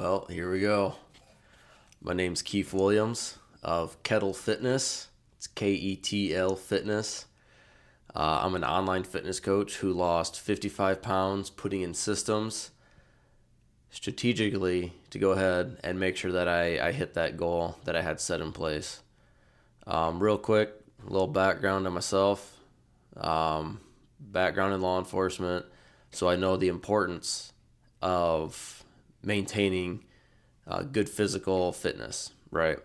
Well, here we go. My name's Keefe Williams of Kettle Fitness. It's Ketl Fitness. I'm an online fitness coach who lost 55 pounds putting in systems strategically to go ahead and make sure that I hit that goal that I had set in place. Real quick, a little background on myself. Background in law enforcement, so I know the importance of maintaining good physical fitness, right?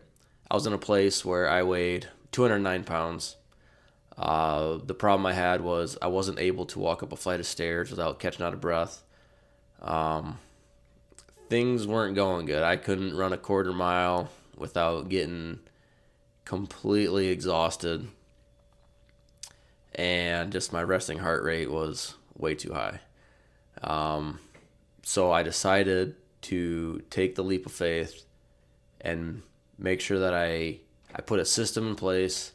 I was in a place where I weighed 209 pounds. The problem I had was I wasn't able to walk up a flight of stairs without catching out of breath. Things weren't going good. I couldn't run a quarter mile without getting completely exhausted, and just my resting heart rate was way too high. So I decided to take the leap of faith and make sure that I put a system in place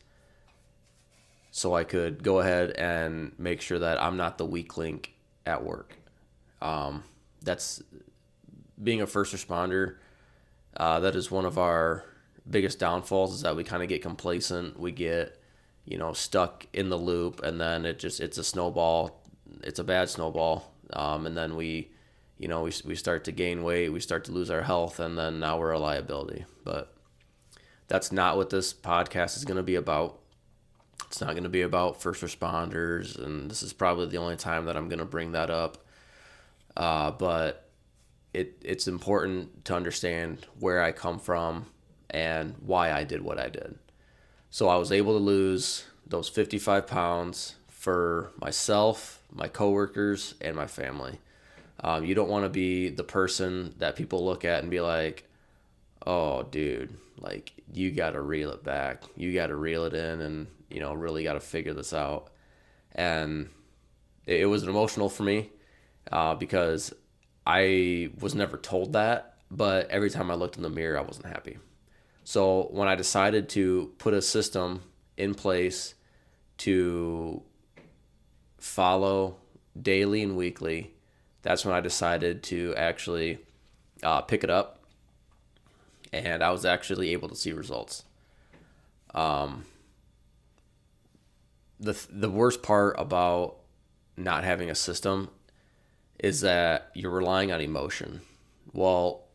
so I could go ahead and make sure that I'm not the weak link at work. That's being a first responder. That is one of our biggest downfalls, is that we kind of get complacent. We get, stuck in the loop, and then it's a snowball. It's a bad snowball. And then we start to gain weight, we start to lose our health, and then now we're a liability. But that's not what this podcast is going to be about. It's not going to be about first responders, and this is probably the only time that I'm going to bring that up. But it's important to understand where I come from and why I did what I did. So I was able to lose those 55 pounds for myself, my coworkers, and my family. You don't want to be the person that people look at and be like, oh, dude, like, you got to reel it back. You got to reel it in and, really got to figure this out. And it was emotional for me because I was never told that, but every time I looked in the mirror, I wasn't happy. So when I decided to put a system in place to follow daily and weekly, that's when I decided to actually pick it up, and I was actually able to see results. The worst part about not having a system is that you're relying on emotion. Well,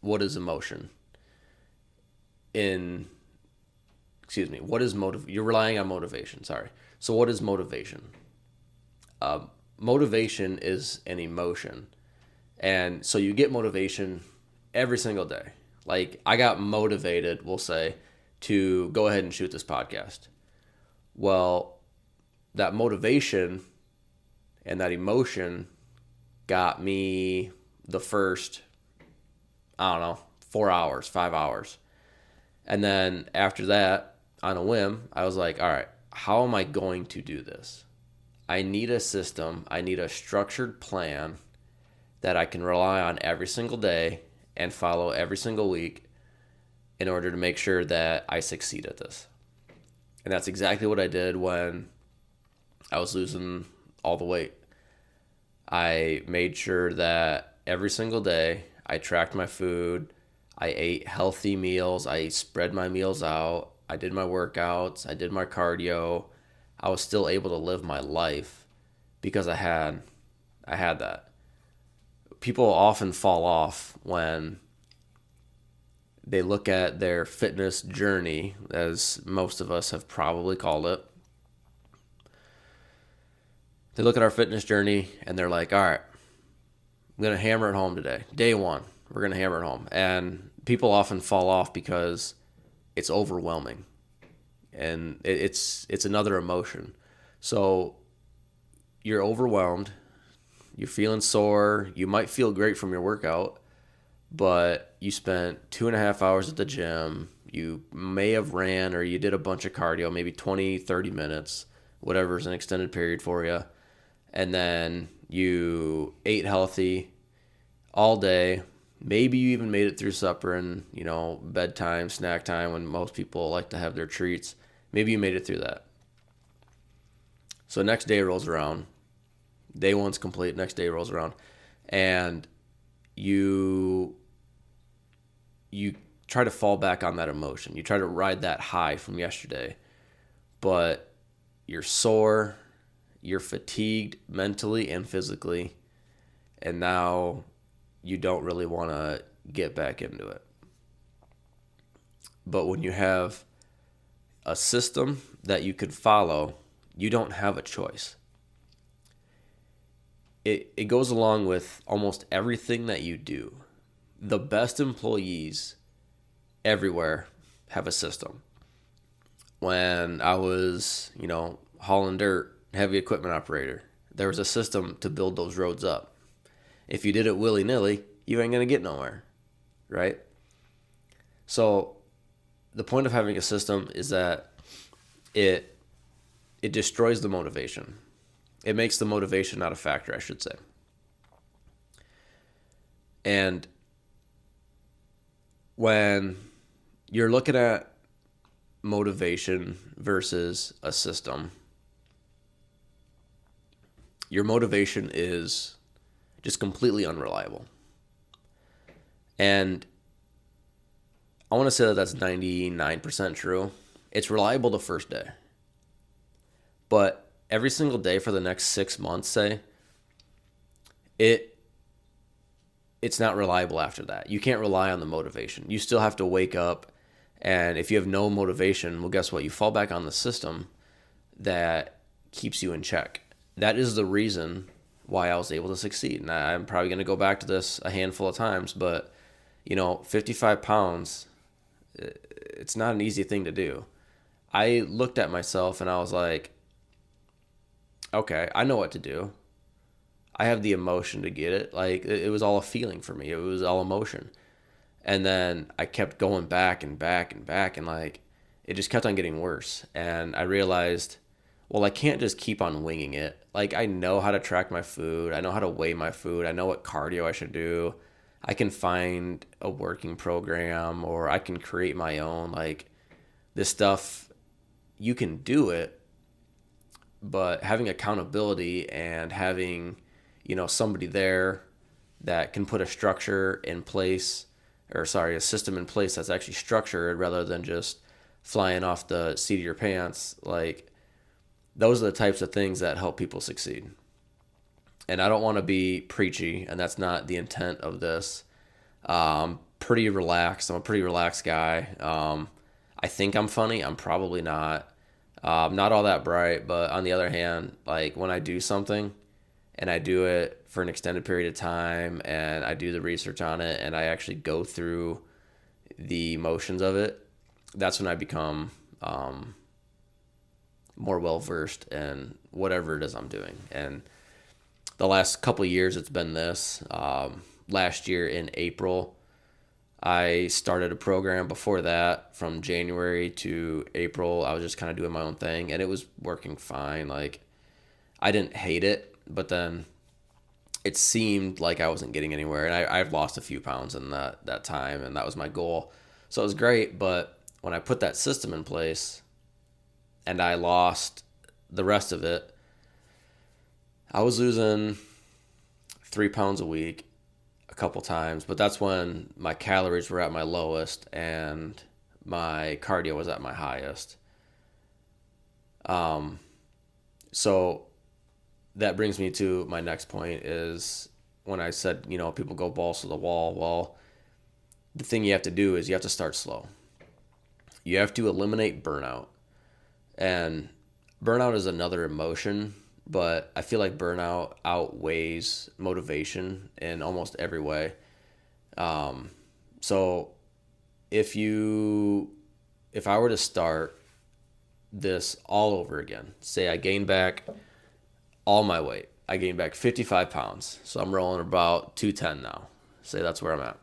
what is emotion? What is You're relying on motivation. Sorry. So what is motivation? Motivation is an emotion. And so you get motivation every single day. Like, I got motivated, we'll say, to go ahead and shoot this podcast. Well, that motivation and that emotion got me the first, 4 hours, 5 hours. And then after that, on a whim, I was like, all right, how am I going to do this? I need a system. I need a structured plan that I can rely on every single day and follow every single week in order to make sure that I succeed at this. And that's exactly what I did when I was losing all the weight. I made sure that every single day I tracked my food. I ate healthy meals. I spread my meals out. I did my workouts. I did my cardio. I was still able to live my life because I had that. People often fall off when they look at their fitness journey, as most of us have probably called it. They look at our fitness journey and they're like, all right, I'm going to hammer it home today. Day one, we're going to hammer it home. And people often fall off because it's overwhelming. And it's another emotion. So you're overwhelmed. You're feeling sore. You might feel great from your workout, but you spent 2.5 hours at the gym. You may have ran or you did a bunch of cardio, maybe 20, 30 minutes, whatever's an extended period for you. And then you ate healthy all day. Maybe you even made it through supper and, bedtime, snack time, when most people like to have their treats. Maybe you made it through that. So next day rolls around. Day one's complete. Next day rolls around. And you try to fall back on that emotion. You try to ride that high from yesterday, but you're sore, you're fatigued mentally and physically, and now you don't really want to get back into it. But when you have a system that you could follow, you don't have a choice. It goes along with almost everything that you do. The best employees everywhere have a system. When I was, hauling dirt, heavy equipment operator, there was a system to build those roads up. If you did it willy-nilly, you ain't going to get nowhere, right? So the point of having a system is that it destroys the motivation. It makes the motivation not a factor, I should say. And when you're looking at motivation versus a system, your motivation is just completely unreliable. And I want to say that that's 99% true. It's reliable the first day. But every single day for the next 6 months, say, it's not reliable after that. You can't rely on the motivation. You still have to wake up, and if you have no motivation, well, guess what? You fall back on the system that keeps you in check. That is the reason why I was able to succeed. And I'm probably going to go back to this a handful of times, but 55 pounds, it's not an easy thing to do. I looked at myself and I was like, okay, I know what to do. I have the emotion to get it. Like, it was all a feeling for me. It was all emotion. And then I kept going back and back and back, and like, it just kept on getting worse. And I realized, well, I can't just keep on winging it. Like, I know how to track my food. I know how to weigh my food. I know what cardio I should do. I can find a working program, or I can create my own. Like, this stuff, you can do it, but having accountability and having, somebody there that can put a structure in place, a system in place that's actually structured rather than just flying off the seat of your pants. Like, those are the types of things that help people succeed. And I don't want to be preachy, and that's not the intent of this. Pretty relaxed. I'm a pretty relaxed guy. I think I'm funny. I'm probably not. Not all that bright, but on the other hand, like, when I do something and I do it for an extended period of time and I do the research on it and I actually go through the motions of it, that's when I become more well-versed in whatever it is I'm doing. And the last couple of years, it's been this. Last year in April, I started a program. Before that, from January to April, I was just kind of doing my own thing, and it was working fine. Like, I didn't hate it, but then it seemed like I wasn't getting anywhere, and I've lost a few pounds in that time, and that was my goal. So it was great, but when I put that system in place and I lost the rest of it, I was losing 3 pounds a week a couple times, but that's when my calories were at my lowest and my cardio was at my highest. So that brings me to my next point is when I said, people go balls to the wall. Well, the thing you have to do is you have to start slow. You have to eliminate burnout. And burnout is another emotion, but I feel like burnout outweighs motivation in almost every way. So if I were to start this all over again, say I gain back all my weight, I gained back 55 pounds. So I'm rolling about 210 now. Say that's where I'm at.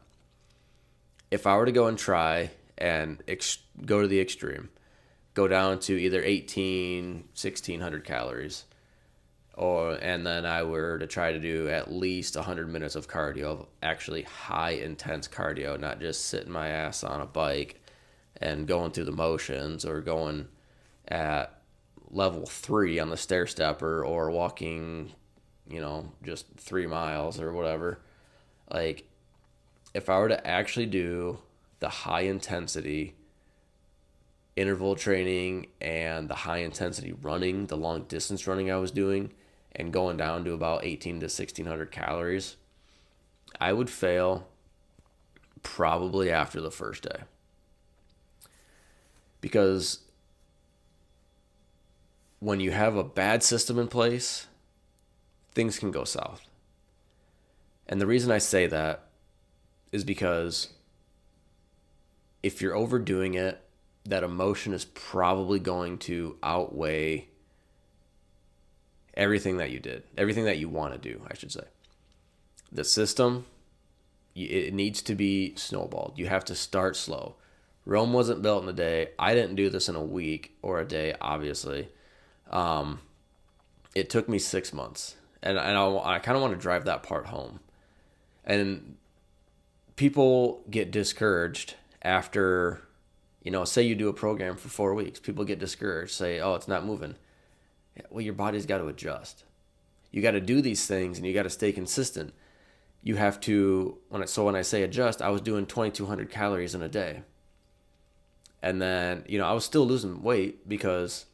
If I were to go and try and go to the extreme, go down to either 1,600 calories, and then I were to try to do at least 100 minutes of cardio, actually high intense cardio, not just sitting my ass on a bike and going through the motions or going at level 3 on the stair stepper or walking, just 3 miles or whatever. Like, if I were to actually do the high intensity interval training and the high intensity running, the long distance running I was doing, and going down to about 18 to 1600 calories, I would fail probably after the first day. Because when you have a bad system in place, things can go south. And the reason I say that is because if you're overdoing it, that emotion is probably going to outweigh everything that you did, everything that you want to do, I should say. The system, it needs to be snowballed. You have to start slow. Rome wasn't built in a day. I didn't do this in a week or a day, obviously. It took me 6 months. And I kind of want to drive that part home. And people get discouraged after, say you do a program for 4 weeks. People get discouraged, say, oh, it's not moving. Well, your body's got to adjust. You got to do these things and you got to stay consistent. You have to, when I say adjust, I was doing 2,200 calories in a day. And then, I was still losing weight because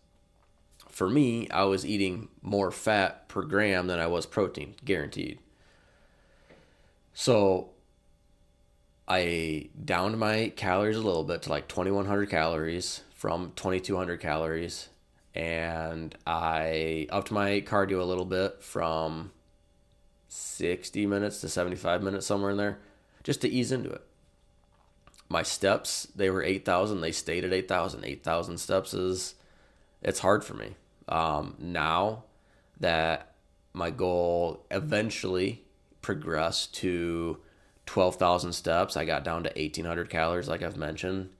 for me, I was eating more fat per gram than I was protein, guaranteed. So I downed my calories a little bit to like 2,100 calories from 2,200 calories. And I upped my cardio a little bit from 60 minutes to 75 minutes, somewhere in there, just to ease into it. My steps, they were 8,000. They stayed at 8,000. 8,000 steps it's hard for me. Now that my goal eventually progressed to 12,000 steps, I got down to 1,800 calories, like I've mentioned,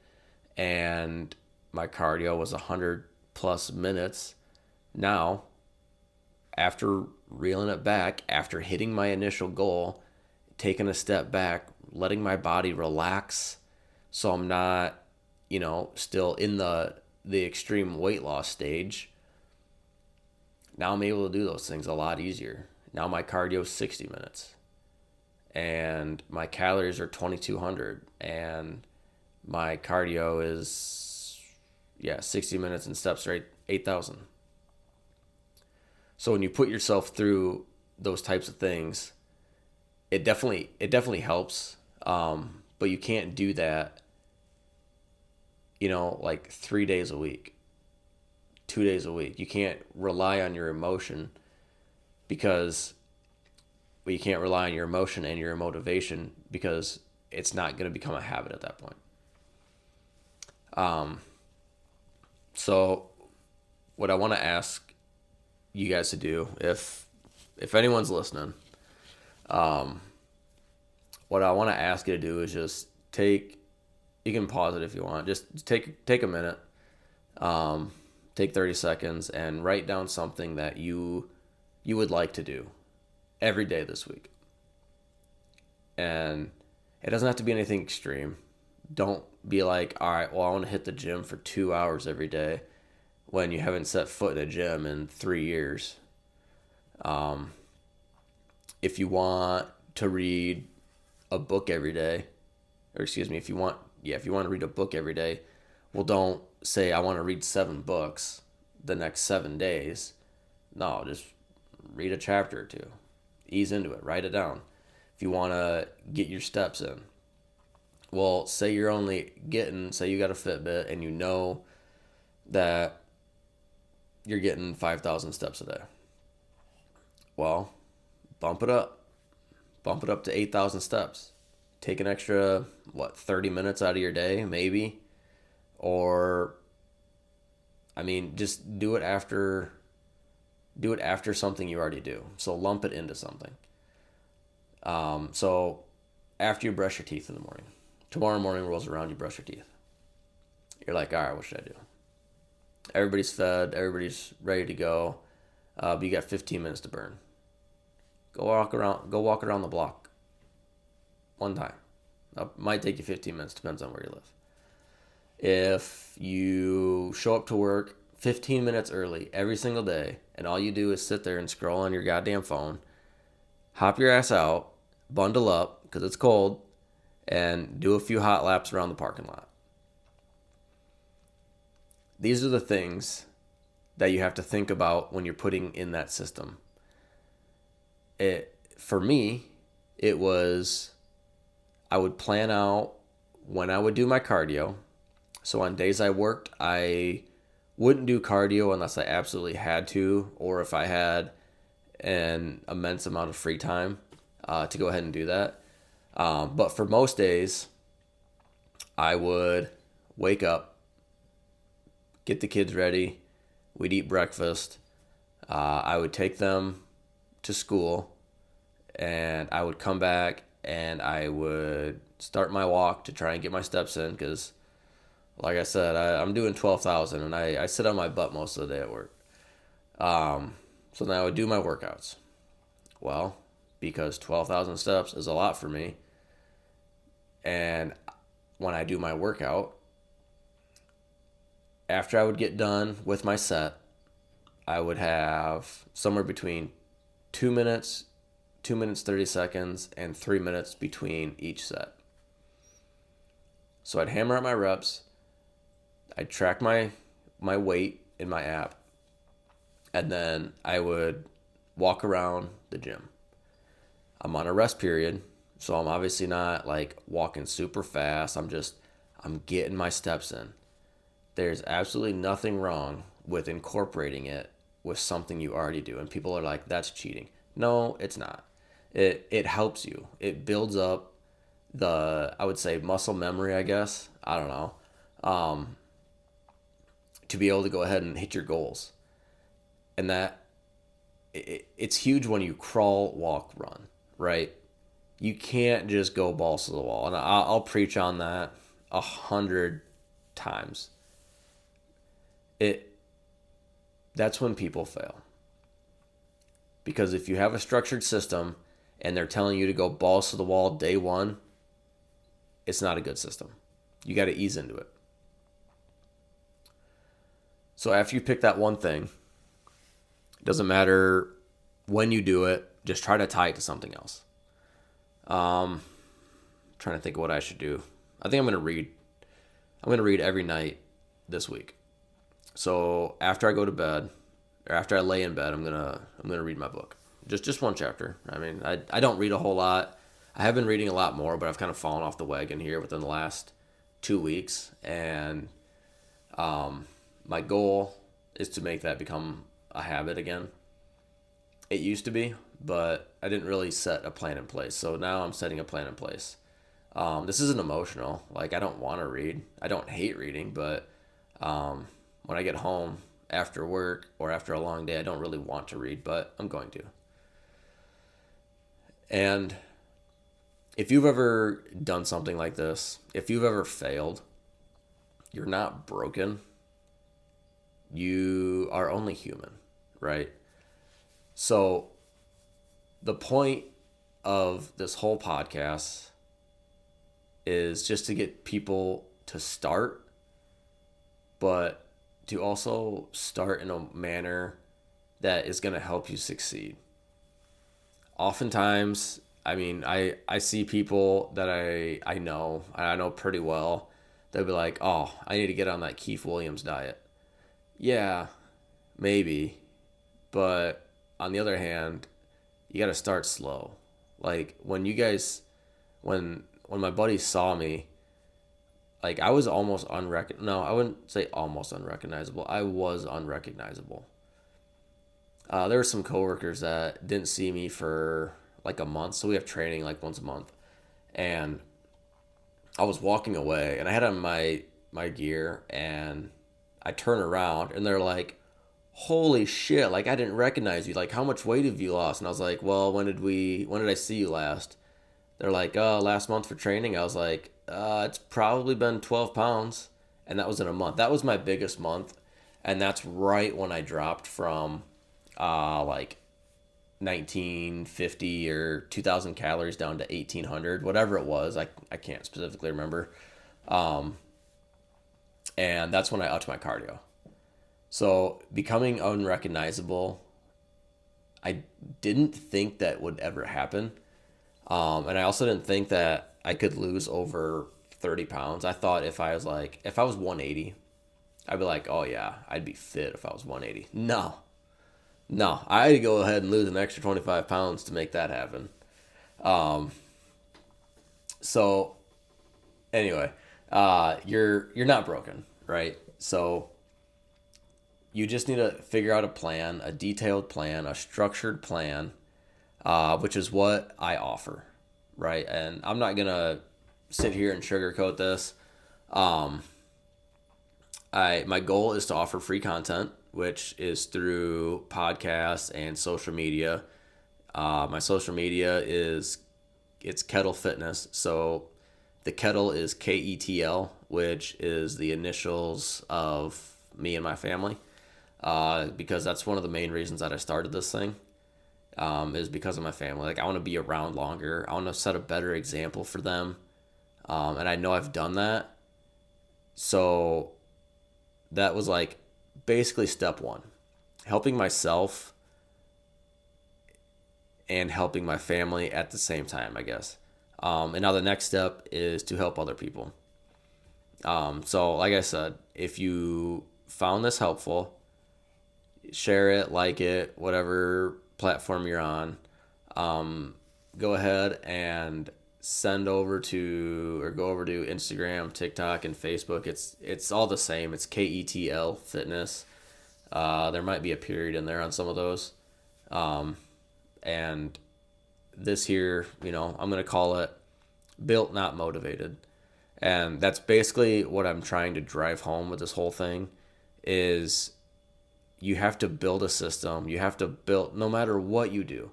and my cardio was 100 plus minutes. Now, after reeling it back, after hitting my initial goal, taking a step back, letting my body relax so I'm not, still in the extreme weight loss stage, now I'm able to do those things a lot easier. Now my cardio is 60 minutes and my calories are 2,200 and my cardio is 60 minutes and steps are 8,000. So when you put yourself through those types of things, it definitely helps. But you can't do that, like 3 days a week, 2 days a week. You can't rely on your emotion you can't rely on your emotion and your motivation because it's not going to become a habit at that point. So what I want to ask you guys to do, if anyone's listening, what I want to ask you to do is just you can pause it if you want, just take a minute, take 30 seconds and write down something that you would like to do every day this week. And it doesn't have to be anything extreme. Don't be like, all right, well, I want to hit the gym for 2 hours every day when you haven't set foot in a gym in 3 years. If you want to read a book every day, if you want to read a book every day, well, don't say I want to read 7 books the next 7 days. No, just read a chapter or two. Ease into it. Write it down. If you want to get your steps in, well, say you got a Fitbit and you know that you're getting 5,000 steps a day. Well, bump it up. Bump it up to 8,000 steps. Take an extra, 30 minutes out of your day, maybe. Or, just do it after something you already do. So lump it into something. So after you brush your teeth in the morning, tomorrow morning rolls around, you brush your teeth. You're like, all right, what should I do? Everybody's fed, everybody's ready to go, but you got 15 minutes to burn. Go walk around the block one time. It might take you 15 minutes, depends on where you live. If you show up to work 15 minutes early every single day, and all you do is sit there and scroll on your goddamn phone, hop your ass out, bundle up, because it's cold, and do a few hot laps around the parking lot. These are the things that you have to think about when you're putting in that system. For me, it was, I would plan out when I would do my cardio. So on days I worked, I wouldn't do cardio unless I absolutely had to, or if I had an immense amount of free time to go ahead and do that. But for most days, I would wake up, get the kids ready, we'd eat breakfast, I would take them to school, and I would come back and I would start my walk to try and get my steps in because, like I said, I'm doing 12,000 and I sit on my butt most of the day at work. So then I would do my workouts. Well, because 12,000 steps is a lot for me, and when I do my workout, after I would get done with my set, I would have somewhere between 2 minutes, 2 minutes 30 seconds, and 3 minutes between each set. So I'd hammer out my reps, I'd track my weight in my app, and then I would walk around the gym. I'm on a rest period, so I'm obviously not like walking super fast. I'm getting my steps in. There's absolutely nothing wrong with incorporating it with something you already do. And people are like, that's cheating. No, it's not. It helps you. It builds up I would say muscle memory, I guess. I don't know. To be able to go ahead and hit your goals. And it's huge when you crawl, walk, run, right? You can't just go balls to the wall. And I'll preach on that 100 times. That's when people fail. Because if you have a structured system and they're telling you to go balls to the wall day one, it's not a good system. You got to ease into it. So after you pick that one thing, it doesn't matter when you do it, just try to tie it to something else. Trying to think of what I should do. I think I'm going to read. I'm going to read every night this week. So after I go to bed, or after I lay in bed, I'm gonna read my book. Just one chapter. I mean, I don't read a whole lot. I have been reading a lot more, but I've kind of fallen off the wagon here within the last 2 weeks. And my goal is to make that become a habit again. It used to be, but I didn't really set a plan in place. So now I'm setting a plan in place. This isn't emotional. Like, I don't want to read. I don't hate reading, but when I get home after work or after a long day, I don't really want to read, but I'm going to. And if you've ever done something like this, if you've ever failed, you're not broken. You are only human, right? So the point of this whole podcast is just to get people to start, but to also start in a manner that is going to help you succeed. Oftentimes, I mean, I see people that I know pretty well. They'll be like, oh, I need to get on that Keefe Williams diet. Yeah, maybe. But on the other hand, you got to start slow. Like when my buddies saw me, like I was almost no, I wouldn't say almost unrecognizable. I was unrecognizable. There were some coworkers that didn't see me for like a month. So we have training like once a month. And I was walking away and I had on my gear and I turn around and they're like, holy shit, like I didn't recognize you. Like, how much weight have you lost? And I was like, well, when did I see you last? They're like, last month for training. I was like, it's probably been 12 pounds. And that was in a month. That was my biggest month. And that's right when I dropped from like 1950 or 2000 calories down to 1800, whatever it was. I can't specifically remember. And that's when I upped my cardio. So becoming unrecognizable, I didn't think that would ever happen. And I also didn't think that I could lose over 30 pounds. I thought if I was 180, I'd be like, oh yeah, I'd be fit if I was 180. No, I had to go ahead and lose an extra 25 pounds to make that happen. Um, so anyway, you're not broken, right? So you just need to figure out a plan, a detailed plan, a structured plan, which is what I offer, right? And I'm not gonna sit here and sugarcoat this. Um, my goal is to offer free content, which is through podcasts and social media. My social media is it's Kettle Fitness. So the Kettle is KETL, which is the initials of me and my family. Because that's one of the main reasons that I started this thing. Is because of my family. Like I want to be around longer. I want to set a better example for them. And I know I've done that. So that was like basically step one, helping myself and helping my family at the same time, I guess. And now the next step is to help other people. So like I said, if you found this helpful, share it, like it, whatever platform you're on. Go ahead and go over to Instagram, TikTok, and Facebook. It's all the same. It's KETL Fitness. There might be a period in there on some of those. And this here, I'm gonna call it Built Not Motivated. And that's basically what I'm trying to drive home with this whole thing is you have to build a system. You have to build, no matter what you do,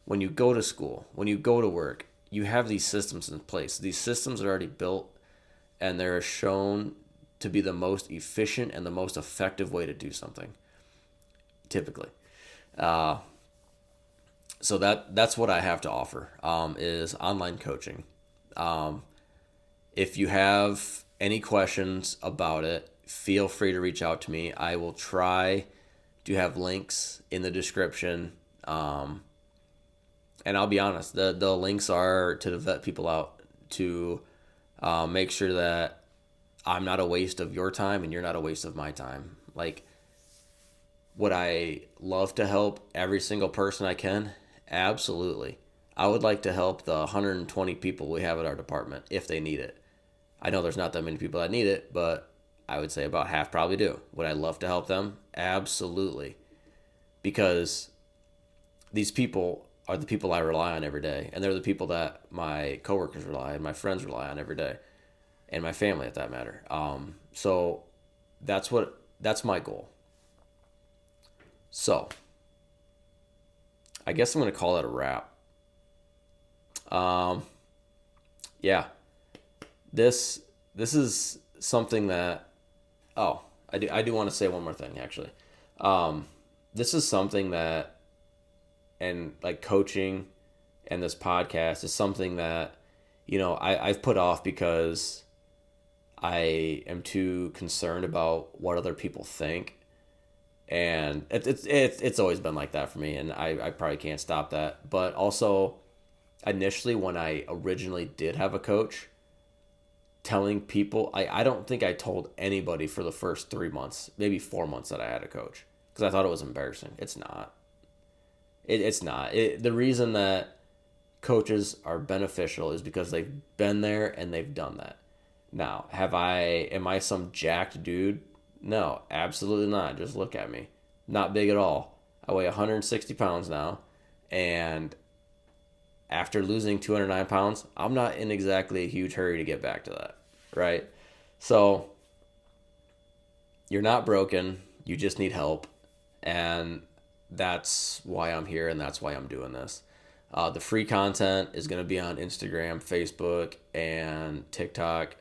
when you go to school, when you go to work, you have these systems in place. These systems are already built and they're shown to be the most efficient and the most effective way to do something, typically. So that's what I have to offer, is online coaching. If you have any questions about it, feel free to reach out to me. I will try to have links in the description. And I'll be honest, the links are to vet people out, to make sure that I'm not a waste of your time and you're not a waste of my time. Like, would I love to help every single person I can? Absolutely. I would like to help the 120 people we have at our department if they need it. I know there's not that many people that need it, but I would say about half probably do. Would I love to help them? Absolutely. Because these people are the people I rely on every day, and they're the people that my coworkers rely on, my friends rely on every day, and my family at that matter. So that's my goal. So I guess I'm going to call it a wrap. Yeah, this is something that, I do want to say one more thing, actually. This is something that, and like coaching and this podcast is something that, I've put off because I am too concerned about what other people think. And it's always been like that for me, and I probably can't stop that. But also, initially, when I originally did have a coach, telling people, I don't think I told anybody for the first 3 months, maybe 4 months, that I had a coach, because I thought it was embarrassing. It's not. It's not. The reason that coaches are beneficial is because they've been there and they've done that. Now, am I some jacked dude? No, absolutely not. Just look at me. Not big at all. I weigh 160 pounds now, and after losing 209 pounds, I'm not in exactly a huge hurry to get back to that, right? So you're not broken. You just need help, and that's why I'm here, and that's why I'm doing this. The free content is going to be on Instagram, Facebook, and TikTok.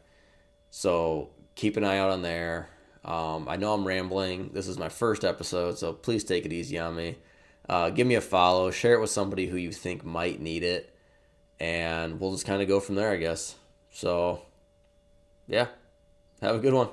So keep an eye out on there. I know I'm rambling. This is my first episode, so please take it easy on me. Give me a follow. Share it with somebody who you think might need it. And we'll just kind of go from there, I guess. So, yeah. Have a good one.